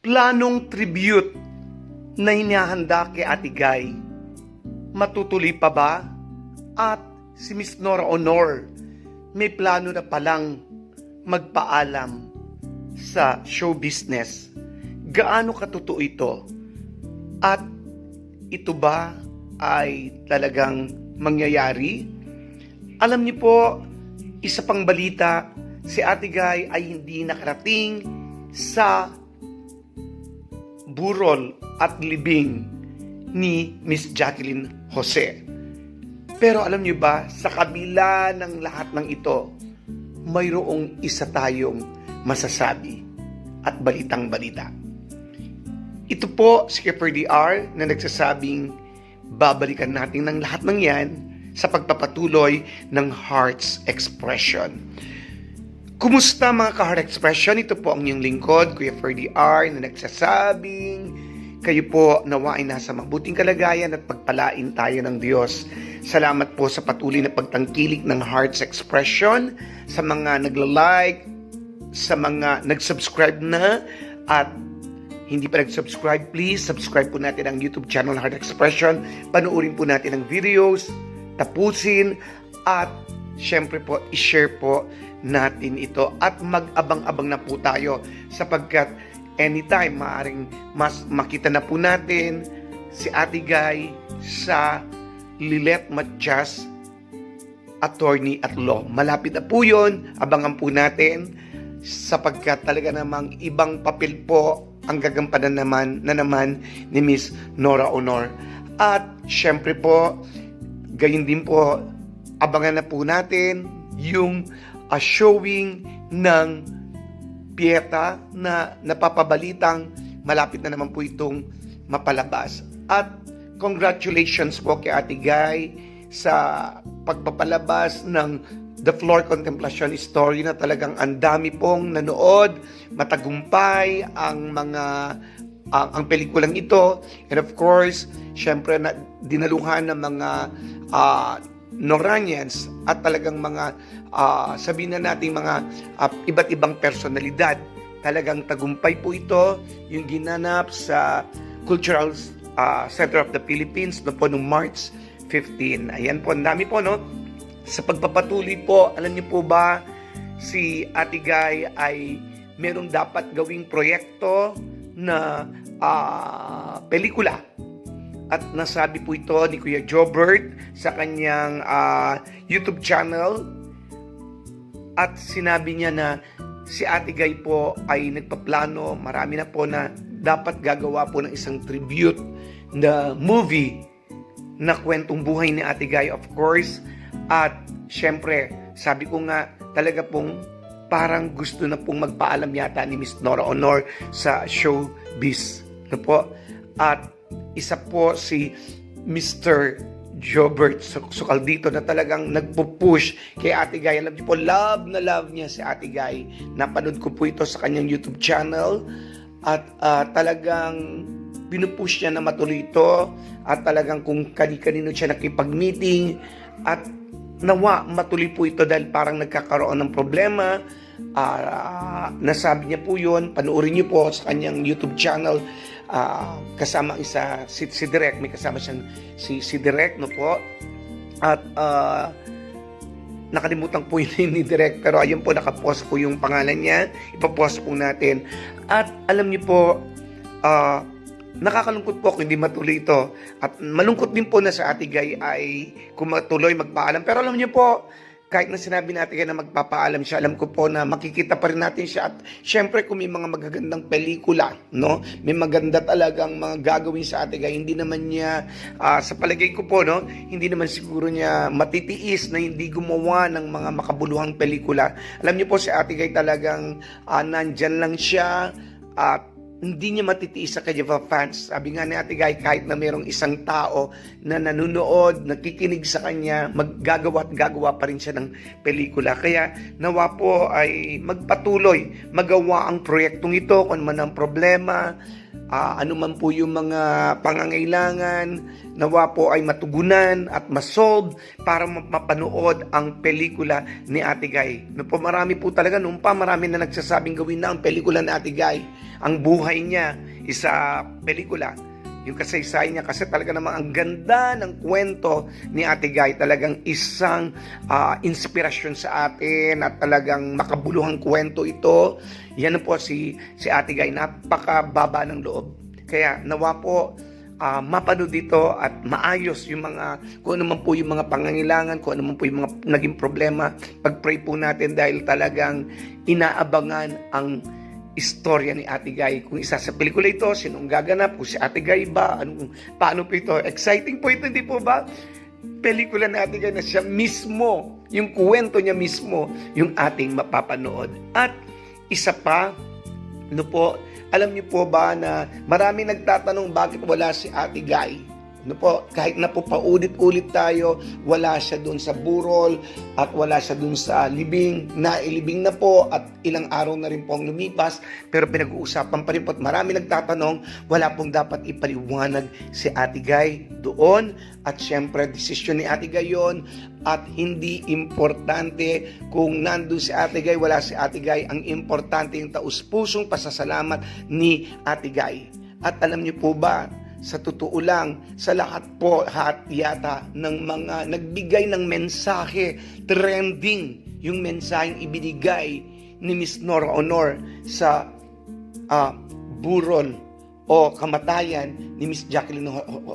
planong tribute na hinahanda kay Ate Guy. Matutuloy pa ba? At si Miss Nora Honor may plano na palang magpaalam sa show business. Gaano katotoo ito? At ito ba ay talagang mangyayari? Alam niyo po, isa pang balita, si Ate Guy ay hindi nakarating sa burol at libing ni Miss Jacqueline Jose. Pero alam niyo ba, sa kabila ng lahat ng ito, mayroong isa tayong masasabi at balitang-balita. Ito po si Kepper DR na nagsasabing babalikan natin ng lahat ng yan sa pagpapatuloy ng Heart's Expression. Kumusta mga ka-Heart Expression? Ito po ang inyong lingkod, Kuya Ferdy R, na nagsasabing kayo po nawa ay nasa mabuting kalagayan at pagpalain tayo ng Diyos. Salamat po sa patuloy na pagtangkilik ng Heart's Expression, sa mga nagla-like, sa mga nag-subscribe na, at hindi pa nag-subscribe, please subscribe po natin ang YouTube channel Heart Expression. Panuorin po natin ang videos, tapusin, at syempre po, i-share po natin ito at mag-abang-abang na po tayo sapagkat anytime maaring mas makita na po natin si Ate Guy sa Lilet Matias Attorney at Law. Malapit na po yun, abangan po natin sapagkat talaga namang ibang papel po ang gagampanan naman ni Miss Nora Honor. At syempre po, gayon din po, abangan na po natin yung showing ng Pieta na napapabalitang malapit na naman po itong mapalabas. At congratulations po kay Ate Guy sa pagpapalabas ng The Floor Contemplation Story na talagang ang dami pong nanood, matagumpay ang mga ang pelikulang ito, and of course, syempre na dinaluhan ng mga Noranians at talagang mga sabihin na natin mga iba't ibang personalidad. Talagang tagumpay po ito yung ginanap sa Cultural Center of the Philippines no po noong March 15. Ayan po, ang dami po no. Sa pagpapatuloy po, alam niyo po ba si Ate Guy ay merong dapat gawing proyekto na pelikula. At nasabi po ito ni Kuya Jobert sa kanyang YouTube channel. At sinabi niya na si Ate Guy po ay nagpaplano, marami na po na dapat gagawa po ng isang tribute na movie na kwentong buhay ni Ate Guy, of course. At syempre, sabi ko nga, talaga pong parang gusto na pong magpaalam yata ni Miss Nora Honor sa showbiz. No po? At isa po si Mr. Jobert Socaldito na talagang nagpo-push kay Ate Guy. Alam niyo po, love na love niya si Ate Guy. Napanood ko po ito sa kanyang YouTube channel at talagang pinupush niya na matuloy ito at talagang kung kani-kanino siya nakipag-meeting at nawa matuloy po ito dahil parang nagkakaroon ng problema. Nasabi niya po yun, panoorin niyo po sa kanyang YouTube channel. Kasama isa si Direk, may kasama siyang si Direk no po. At nakalimutan po yun ni Direk, pero ayun po, nakapost po yung pangalan niya, ipapost po natin. At alam niyo po, nakakalungkot po kung hindi matuloy ito. At malungkot din po na sa Ate Guy ay kung matuloy magpaalam. Pero alam niyo po, kahit na sinabi natin na magpapaalam siya, alam ko po na makikita pa rin natin siya. At syempre kung may mga magagandang pelikula, no? May maganda talagang mga gagawin sa Ate Guy. Hindi naman niya, sa palagay ko po, no? Hindi naman siguro niya matitiis na hindi gumawa ng mga makabuluhang pelikula. Alam niyo po si Ate Guy talagang nandyan lang siya at hindi niya matitiis sa kanya fans. Sabi nga ni Ate Guy, kahit na mayroong isang tao na nanonood, nakikinig sa kanya, maggagawa at gagawa pa rin siya ng pelikula. Kaya nawa po ay magpatuloy, magawa ang proyektong ito, kung man ang problema, ano man po yung mga pangangailangan, nawa po ay matugunan at masolve para mapanood ang pelikula ni Ate Guy. No po, marami po talaga, noon pa marami na nagsasabing gawin na ang pelikula ni Ate Guy. Ang buhay niya, isa pelikula. Yung kasaysayan niya, kasi talaga namang ang ganda ng kwento ni Ate Guy, talagang isang inspirasyon sa atin at talagang makabuluhang kwento ito. Yan po si Ate Guy, napakababa ng loob. Kaya nawa po mapanood dito at maayos yung mga, kung ano man po yung mga pangangailangan, kung ano man po yung mga naging problema. Pag-pray po natin dahil talagang inaabangan ang istorya ni Ate Guy. Kung isa sa pelikula ito, sinong gaganap? Kung si Ate Guy ba? Paano po ito? Exciting po ito, hindi po ba? Pelikula ni Ate Guy na siya mismo, yung kwento niya mismo, yung ating mapapanood. At isa pa, ano po, alam niyo po ba na marami nagtatanong bakit wala si Ate Guy? Ano po, kahit na po paulit-ulit tayo, wala siya doon sa burol at wala siya doon sa libing. Nailibing na po at ilang araw na rin po ang lumipas, pero pinag-uusapan pa rin po at marami nagtatanong, wala pong dapat ipaliwanag si Ate Guy doon. At syempre, desisyon ni Ate Guy yun at hindi importante kung nandun si Ate Guy, wala si Ate Guy. Ang importante yung taus-pusong pasasalamat ni Ate Guy. At alam niyo po ba, sa totoo lang, sa lahat po, yata ng mga nagbigay ng mensahe, trending yung mensaheng ibinigay ni Miss Nora Honor sa burol o kamatayan ni Miss Jacqueline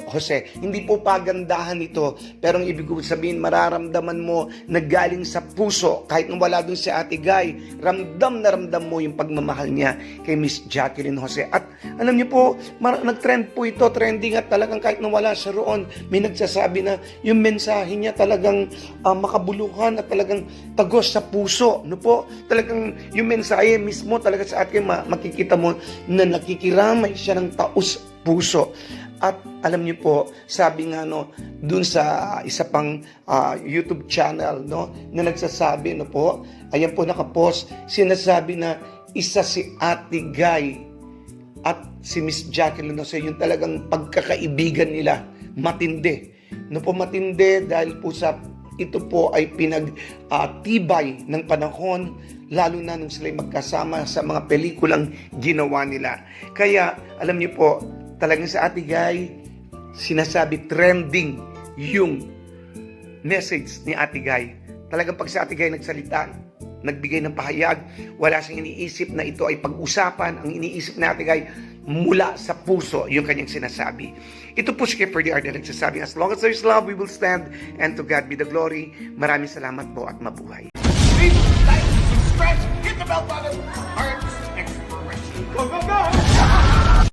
Jose. Hindi po pagandahan ito, pero ang ibig sabihin, mararamdaman mo na galing sa puso, kahit nung wala dun si Ate Guy, ramdam na ramdam mo yung pagmamahal niya kay Miss Jacqueline Jose. At alam niyo po, nag-trend po ito, trending, at talagang kahit nung wala siya roon, may nagsasabi na yung mensahe niya talagang makabuluhan at talagang tagos sa puso. No po, talagang yung mensahe mismo talaga sa atin, makikita mo na nakikiramay siya ng taos puso. At alam niyo po, sabi nga dun sa isa pang YouTube channel na nagsasabi po, ayan po nakapost, sinasabi na isa si Ate Guy at si Miss Jacqueline Jose, yung talagang pagkakaibigan nila matindi. Matindi dahil po sa ito po ay pinagtibay ng panahon, lalo na nung sila magkasama sa mga pelikulang ginawa nila. Kaya alam niyo po, talagang sa Ate Guy, sinasabi trending yung message ni Ate Guy. Talagang pag sa Ate Guy nagsalita, nagbigay ng pahayag, wala siyang iniisip na ito ay pag-usapan. Ang iniisip ni Ate Guy mula sa puso yung kanyang sinasabi. Ito po si Kipper D.R. na nagsasabi, as long as there's love, we will stand, and to God be the glory. Maraming salamat po at mabuhay. Please like, subscribe, hit the bell button, Arts Exploration. Go, go, go!